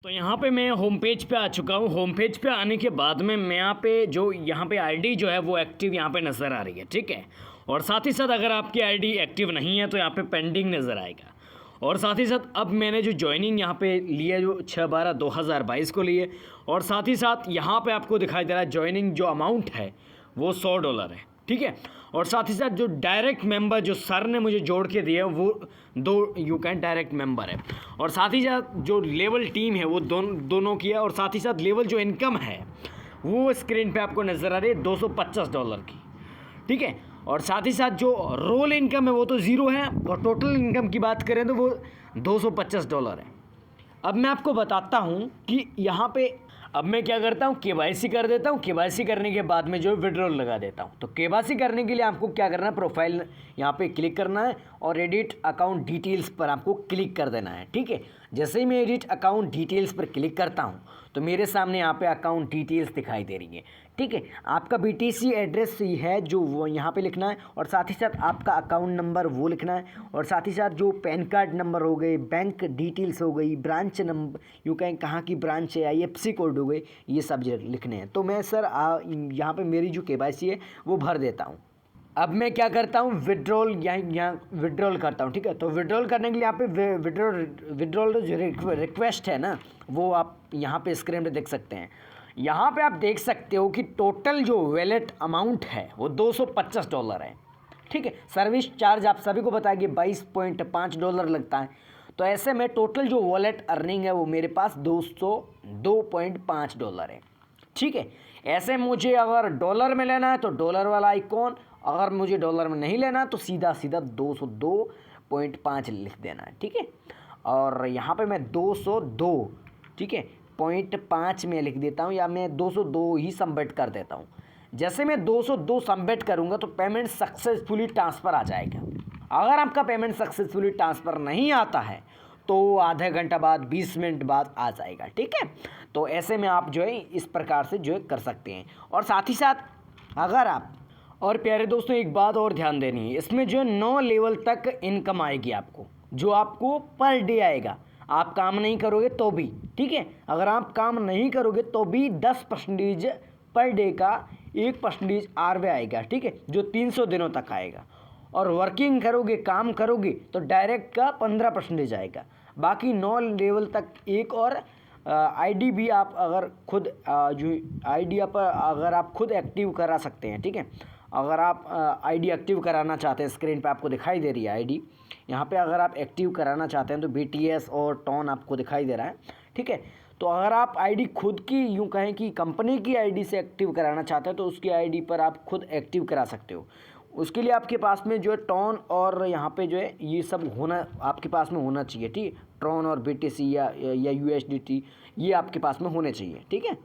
तो यहाँ पे मैं होम पेज पे आ चुका हूँ। होम पेज पे आने के बाद में मैं यहाँ पे आईडी जो है वो एक्टिव यहाँ पे नज़र आ रही है, ठीक है। और साथ ही साथ अगर आपकी आईडी एक्टिव नहीं है तो यहाँ पे पेंडिंग नज़र आएगा। और साथ ही साथ अब मैंने जो ज्वाइनिंग यहाँ पे लिया जो 6/12/2022 को लिए, और साथ ही साथ यहाँ पे आपको दिखाई दे रहा है ज्वाइनिंग जो अमाउंट है वो $100 है, ठीक है। और साथ ही साथ जो डायरेक्ट मेंबर जो सर ने मुझे जोड़ के दिया वो 2 यू कैन डायरेक्ट मेंबर है। और साथ ही साथ जो लेवल टीम है वो दोनों की है। और साथ ही साथ लेवल जो इनकम है वो स्क्रीन पे आपको नज़र आ रही है $225 की, ठीक है। और साथ ही साथ जो रोल इनकम है वो तो ज़ीरो है, और टोटल इनकम की बात करें तो वो $225 है। अब मैं आपको बताता हूँ कि यहाँ पे अब मैं क्या करता हूँ, केवाईसी कर देता हूँ। केवाईसी करने के बाद में जो विड्रॉल लगा देता हूँ। तो केवाईसी करने के लिए आपको क्या करना है, प्रोफाइल यहाँ पे क्लिक करना है और एडिट अकाउंट डिटेल्स पर आपको क्लिक कर देना है, ठीक है। जैसे ही मैं एडिट अकाउंट डिटेल्स पर क्लिक करता हूँ तो मेरे सामने यहाँ पे अकाउंट डिटेल्स दिखाई दे रही है, ठीक है। आपका BTC एड्रेस ही है जो वो यहाँ पे लिखना है, और साथ ही साथ आपका अकाउंट नंबर वो लिखना है, और साथ ही साथ जो पैन कार्ड नंबर हो गए, बैंक डिटेल्स हो गई, ब्रांच नंबर यू कहें कहाँ की ब्रांच है, IFSC कोड हो गए, ये सब लिखने हैं। तो मैं सर यहाँ पे मेरी जो KYC है वो भर देता हूँ। अब मैं क्या करता हूँ, विड्रॉल यहाँ विड्रॉल करता हूँ, ठीक है। तो विड्रॉल करने के लिए यहाँ पे विड्रॉल जो रिक्वेस्ट है ना वो आप यहाँ पे स्क्रीन पे देख सकते हैं। यहाँ पे आप देख सकते हो कि टोटल जो वैलेट अमाउंट है वो $225 है, ठीक है। सर्विस चार्ज आप सभी को पता है कि $22.5 लगता है। तो ऐसे में टोटल जो वॉलेट अर्निंग है वो मेरे पास $202.5 है, ठीक है। ऐसे मुझे अगर डॉलर में लेना है तो डॉलर वाला आइकॉन, अगर मुझे डॉलर में नहीं लेना तो सीधा 202.5 लिख देना है, ठीक है। और यहाँ पे मैं 202, ठीक है, 0.5 में लिख देता हूँ, या मैं 202 ही सबमिट कर देता हूँ। जैसे मैं 202 सबमिट करूँगा तो पेमेंट सक्सेसफुली ट्रांसफ़र आ जाएगा। अगर आपका पेमेंट सक्सेसफुली ट्रांसफ़र नहीं आता है तो आधा घंटा बाद 20 मिनट बाद आ जाएगा, ठीक है। तो ऐसे में आप जो है इस प्रकार से जो है कर सकते हैं। और साथ ही साथ अगर आप, और प्यारे दोस्तों एक बात और ध्यान देनी है, इसमें जो 9 लेवल तक इनकम आएगी आपको, जो आपको पर डे आएगा। आप काम नहीं करोगे तो भी, ठीक है। अगर आप काम नहीं करोगे तो भी 10% पर डे का 1% RW आएगा, ठीक है, जो 300 दिनों तक आएगा। और वर्किंग करोगे, काम करोगे तो डायरेक्ट का 15% आएगा। बाकी 9 लेवल तक एक और आईडी भी आप अगर खुद जो आईडी अगर आप खुद एक्टिव करा सकते हैं, ठीक है। अगर आप आईडी एक्टिव कराना चाहते हैं, स्क्रीन पे आपको दिखाई दे रही है आईडी, यहाँ पे अगर आप एक्टिव कराना चाहते हैं तो BTS और टॉन आपको दिखाई दे रहा है, ठीक है। तो अगर आप आईडी खुद की यूँ कहें कि कंपनी की आईडी से एक्टिव कराना चाहते हैं तो उसकी आईडी पर आप खुद एक्टिव करा सकते हो। उसके लिए आपके पास में जो है टॉन और यहाँ पे जो है ये सब होना आपके पास में होना चाहिए, ठीक है। ट्रॉन और BTC या USDT ये आपके पास में होने चाहिए, ठीक है।